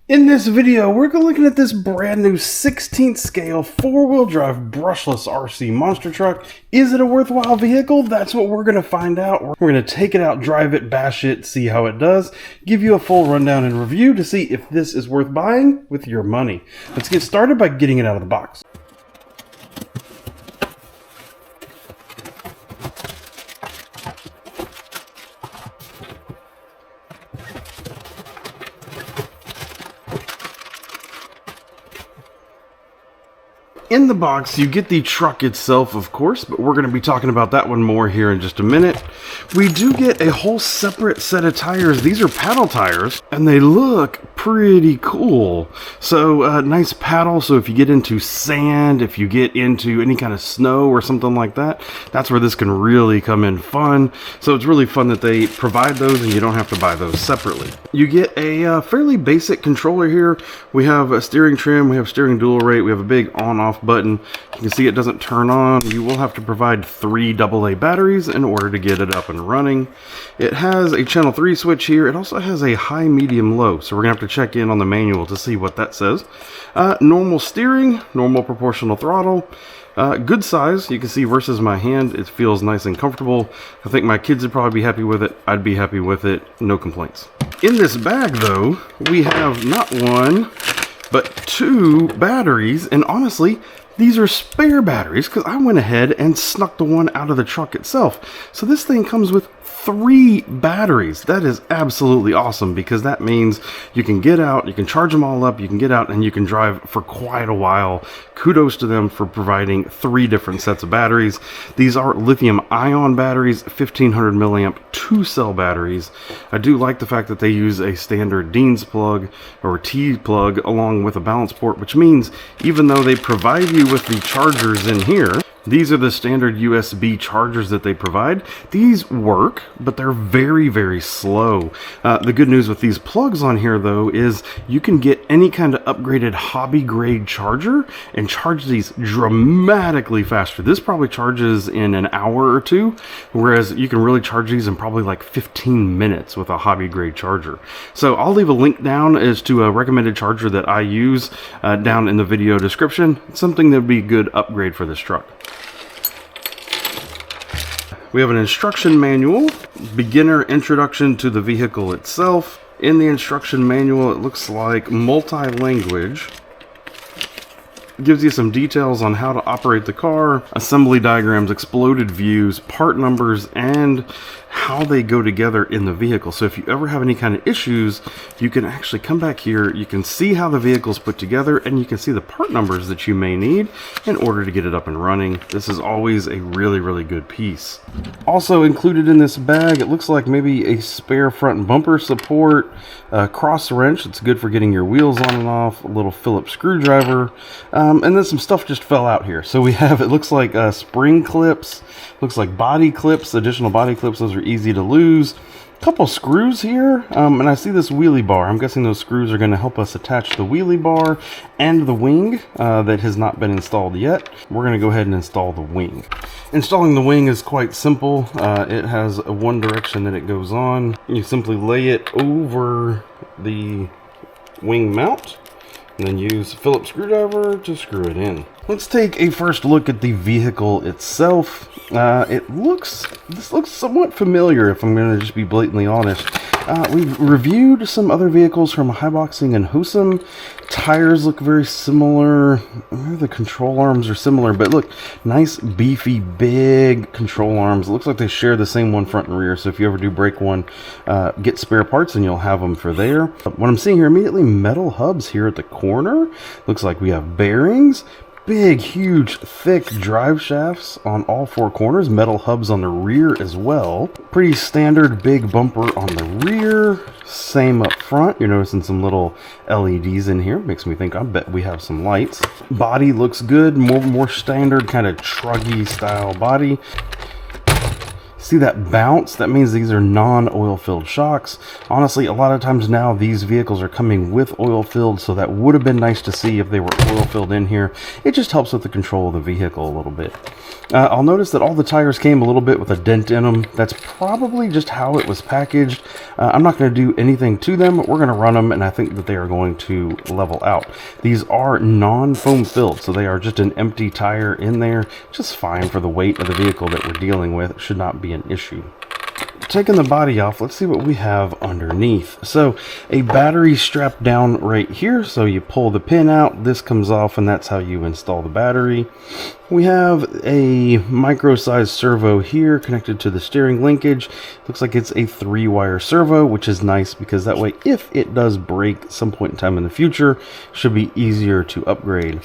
In this video, we're looking at this brand new 16th scale four-wheel drive brushless RC monster truck. Is it a worthwhile vehicle? That's what we're going to find out. We're going to take it out, drive it, bash it, see how it does, give you a full rundown and review to see if this is worth buying with your money. Let's get started by getting it out of the box. In the box, you get the truck itself, of course, but we're going to be talking about that one more here in just a minute. We do get a whole separate set of tires. These are paddle tires, and they look pretty cool. So, nice paddle, so if you get into sand, if you get into any kind of snow or something like that, that's where this can really come in fun. So it's really fun that they provide those and you don't have to buy those separately. You get a fairly basic controller here. We have a steering trim, we have steering dual rate, we have a big on-off button. You can see it doesn't turn on. You will have to provide 3 AA batteries in order to get it up and running. It has a channel 3 switch here. It also has a high, medium, low, so we're gonna have to check in on the manual to see what that says. Normal steering, normal proportional throttle. Good size, you can see versus my hand, it feels nice and comfortable. I think my kids would probably be happy with it. I'd be happy with it, no complaints. In this bag though, we have not one, but 2 batteries, and honestly, these are spare batteries because I went ahead and snuck the one out of the truck itself. So this thing comes with 3 batteries. That is absolutely awesome because that means you can get out, you can charge them all up, you can get out and you can drive for quite a while. Kudos to them for providing 3 different sets of batteries. These are lithium ion batteries, 1500 milliamp 2-cell batteries. I do like the fact that they use a standard Dean's plug or T plug along with a balance port, which means even though they provide you with the chargers in here, these are the standard USB chargers that they provide. These work, but they're very, very slow. The good news with these plugs on here, though, is you can get any kind of upgraded hobby-grade charger and charge these dramatically faster. This probably charges in an hour or 2, whereas you can really charge these in probably like 15 minutes with a hobby-grade charger. So I'll leave a link down as to a recommended charger that I use down in the video description. It's something that would be a good upgrade for this truck. We have an instruction manual, beginner introduction to the vehicle itself. In the instruction manual, it looks like multi-language. Gives you some details on how to operate the car, assembly diagrams, exploded views, part numbers, and how they go together in the vehicle. So if you ever have any kind of issues, you can actually come back here, you can see how the vehicle's put together, and you can see the part numbers that you may need in order to get it up and running. This is always a really, really good piece. Also included in this bag, it looks like maybe a spare front bumper support, a cross wrench, it's good for getting your wheels on and off, a little Phillips screwdriver, and then some stuff just fell out here. So we have, it looks like spring clips, looks like body clips, additional body clips. Those are easy to lose. A couple screws here, and I see this wheelie bar. I'm guessing those screws are going to help us attach the wheelie bar and the wing that has not been installed yet. We're going to go ahead and install the wing. Installing the wing is quite simple. It has a one direction that it goes on. You simply lay it over the wing mount and then use a Phillips screwdriver to screw it in. Let's take a first look at the vehicle itself. This looks somewhat familiar, if I'm going to just be blatantly honest. We've reviewed some other vehicles from Highboxing and Husum. Tires look very similar. The control arms are similar, but look, nice, beefy, big control arms. It looks like they share the same one front and rear, so if you ever do break one, get spare parts and you'll have them for there. What I'm seeing here immediately, metal hubs here at the corner. Looks like we have bearings. Big, huge, thick drive shafts on all 4 corners, metal hubs on the rear as well. Pretty standard big bumper on the rear, same up front. You're noticing some little LEDs in here, makes me think I bet we have some lights. Body looks good, more standard kind of truggy style body. See that bounce? That means these are non-oil filled shocks. Honestly, a lot of times now these vehicles are coming with oil filled, so that would have been nice to see if they were oil filled in here. It just helps with the control of the vehicle a little bit. I'll notice that all the tires came a little bit with a dent in them. That's probably just how it was packaged. I'm not going to do anything to them. We're going to run them, and I think that they are going to level out. These are non-foam filled, so they are just an empty tire in there. Just fine for the weight of the vehicle that we're dealing with. It should not be an issue. Taking the body off, let's see what we have underneath. So a battery strapped down right here, so you pull the pin out, this comes off, and that's how you install the battery. We have a micro-sized servo here connected to the steering linkage. Looks like it's a 3-wire servo, which is nice because that way if it does break some point in time in the future, it should be easier to upgrade.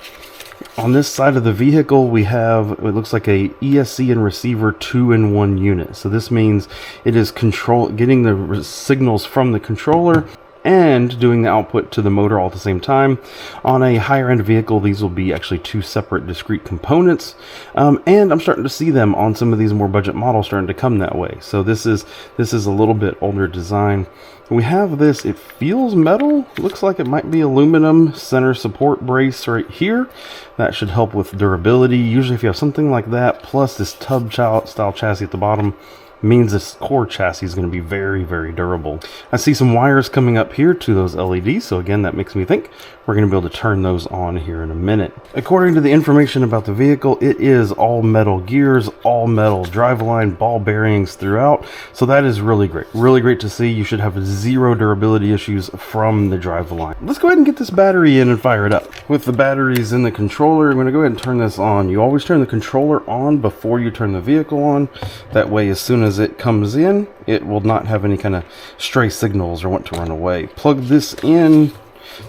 On this side of the vehicle, we have, it looks like a ESC and receiver 2-in-1 unit. So this means it is getting the signals from the controller and doing the output to the motor all at the same time. On a higher end vehicle, these will be actually 2 separate discrete components. And I'm starting to see them on some of these more budget models starting to come that way. So this is a little bit older design. We have this, it feels metal, looks like it might be aluminum center support brace right here. That should help with durability. Usually if you have something like that, plus this tub style chassis at the bottom, means this core chassis is going to be very, very durable. I see some wires coming up here to those LEDs, so again, that makes me think we're going to be able to turn those on here in a minute. According to the information about the vehicle, it is all metal gears, all metal driveline, ball bearings throughout, so that is really great. Really great to see. You should have 0 durability issues from the driveline. Let's go ahead and get this battery in and fire it up. With the batteries in the controller, I'm going to go ahead and turn this on. You always turn the controller on before you turn the vehicle on. That way, as soon as it comes in, it will not have any kind of stray signals or want to run away. Plug this in,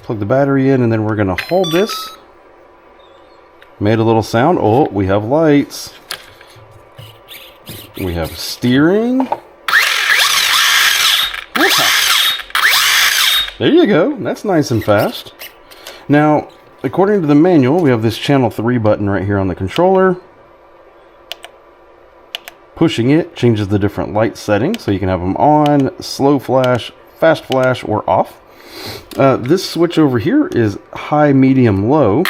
plug the battery in, and then we're going to hold this. Made a little sound. Oh, we have lights. We have steering. There you go. That's nice and fast. Now, according to the manual, we have this channel 3 button right here on the controller. Pushing it changes the different light settings, so you can have them on, slow flash, fast flash, or off. This switch over here is high, medium, low.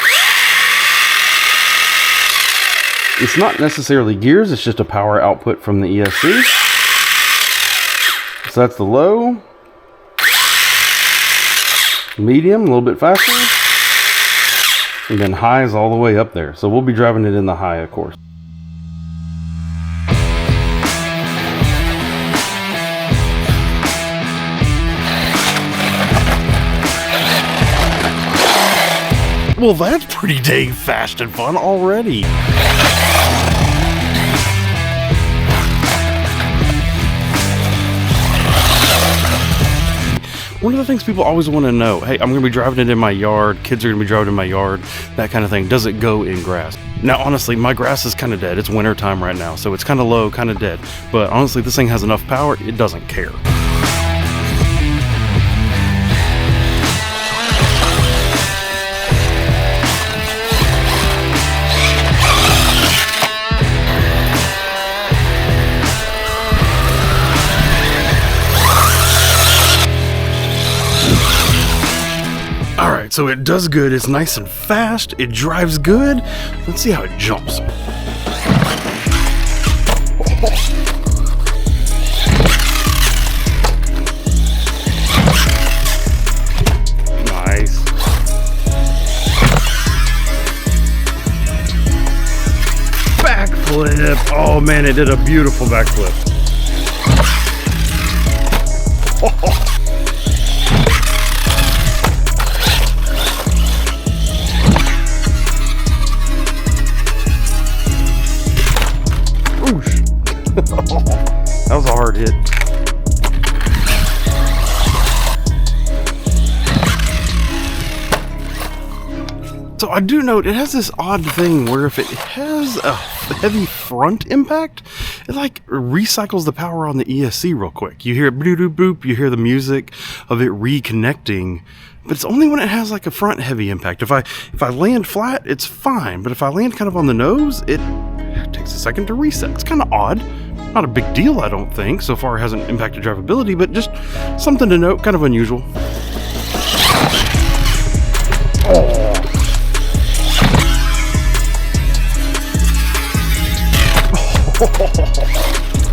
It's not necessarily gears, it's just a power output from the ESC. So that's the low. Medium, a little bit faster. And then high is all the way up there. So we'll be driving it in the high, of course. Well, that's pretty dang fast and fun already. One of the things people always want to know, hey, I'm going to be driving it in my yard, kids are going to be driving in my yard, that kind of thing. Does it go in grass? Now, honestly, my grass is kind of dead. It's winter time right now, so it's kind of low, kind of dead. But honestly, this thing has enough power, it doesn't care. So it does good, it's nice and fast, it drives good. Let's see how it jumps. Nice. Backflip. Oh man, it did a beautiful backflip. That was a hard hit. So I do note it has this odd thing where if it has a heavy front impact, it like recycles the power on the ESC real quick. You hear it boop boop boop, you hear the music of it reconnecting, but it's only when it has like a front heavy impact. If I land flat, it's fine, but if I land kind of on the nose, it takes a second to reset. It's kind of odd. Not a big deal, I don't think. So far, it hasn't impacted drivability, but just something to note, kind of unusual.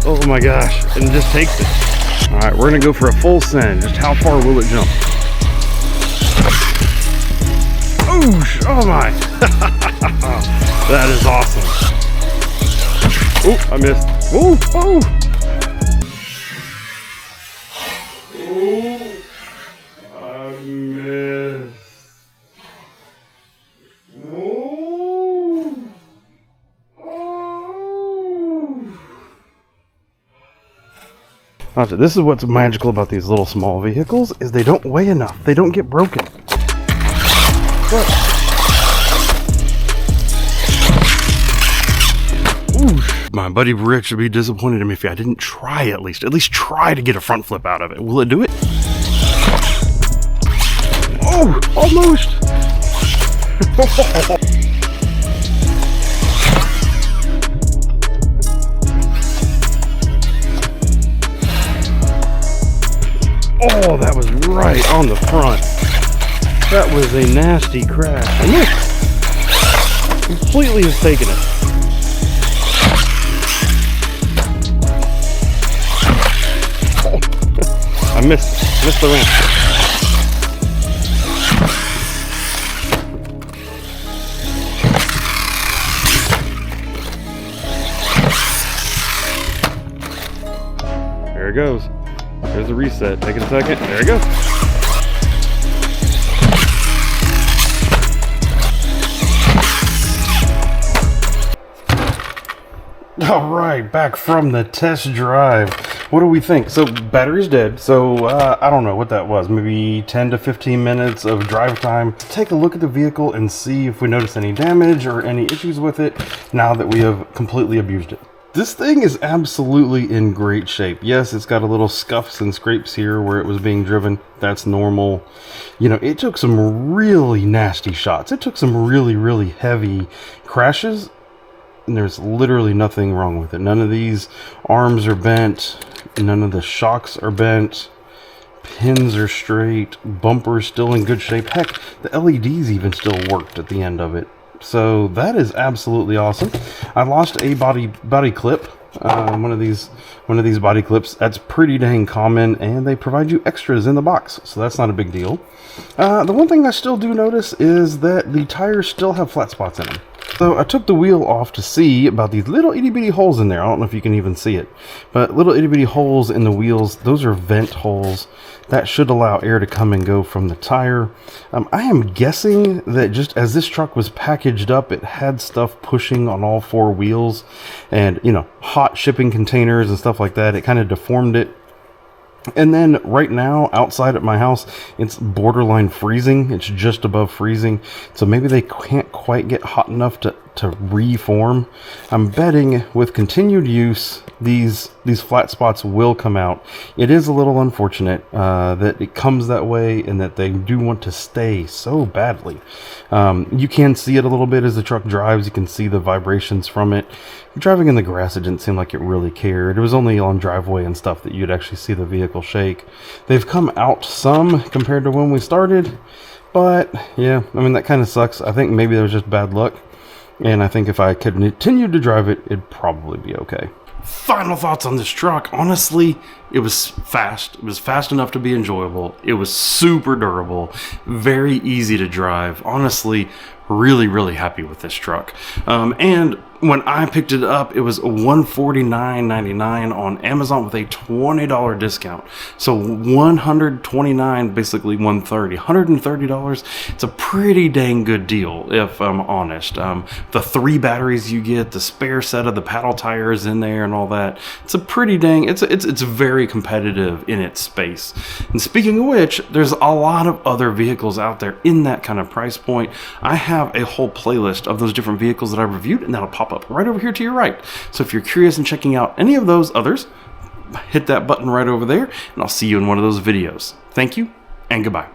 Oh my gosh, and it just takes it. All right, we're gonna go for a full send. Just how far will it jump? Oosh, oh my. That is awesome. Oh, I missed. Oh, oh. Oh, I missed. This is what's magical about these little small vehicles, is they don't weigh enough. They don't get broken. But, oof, my buddy Rick should be disappointed in me if I didn't try at least try to get a front flip out of it. Will it do it? Oh, almost. Oh, that was right on the front. That was a nasty crash. And look, completely has taken it. Oh, I missed the ramp. There it goes. There's a reset. Take it a second. There it goes. All right, back from the test drive. What do we think? So battery's dead. So I don't know what that was. Maybe 10 to 15 minutes of drive time. Take a look at the vehicle and see if we notice any damage or any issues with it now that we have completely abused it. This thing is absolutely in great shape. Yes, it's got a little scuffs and scrapes here where it was being driven. That's normal. You know, it took some really nasty shots. It took some really, really heavy crashes, and there's literally nothing wrong with it. None of these arms are bent. None of the shocks are bent. Pins are straight. Bumper's still in good shape. Heck, the LEDs even still worked at the end of it. So that is absolutely awesome. I lost a body clip, one of these body clips. That's pretty dang common, and they provide you extras in the box, so that's not a big deal. The one thing I still do notice is that the tires still have flat spots in them. So I took the wheel off to see about these little itty bitty holes in there. I don't know if you can even see it, but little itty bitty holes in the wheels. Those are vent holes. That should allow air to come and go from the tire. I am guessing that just as this truck was packaged up, it had stuff pushing on all four wheels, and you know, hot shipping containers and stuff like that. It kind of deformed it. And then right now outside at my house, it's borderline freezing. It's just above freezing. So maybe they can't quite get hot enough to reform. I'm betting with continued use, these flat spots will come out. It is a little unfortunate that it comes that way and that they do want to stay so badly. You can see it a little bit as the truck drives. You can see the vibrations from it. Driving in the grass, it didn't seem like it really cared. It was only on driveway and stuff that you'd actually see the vehicle shake. They've come out some compared to when we started, but yeah, I mean, that kind of sucks. I think maybe there was just bad luck, and I think if I could continue to drive it, it'd probably be okay. Final thoughts on this truck. Honestly, it was fast. It was fast enough to be enjoyable. It was super durable, very easy to drive. Honestly, really, really happy with this truck. And when I picked it up, it was $149.99 on Amazon with a $20 discount. So $129, basically $130. $130. It's a pretty dang good deal, if I'm honest. The 3 batteries you get, the spare set of the paddle tires in there and all that. It's a pretty dang, it's very competitive in its space. And speaking of which, there's a lot of other vehicles out there in that kind of price point. I have a whole playlist of those different vehicles that I reviewed, and that'll pop up right over here to your right. So if you're curious in checking out any of those others, hit that button right over there, and I'll see you in one of those videos. Thank you, and goodbye.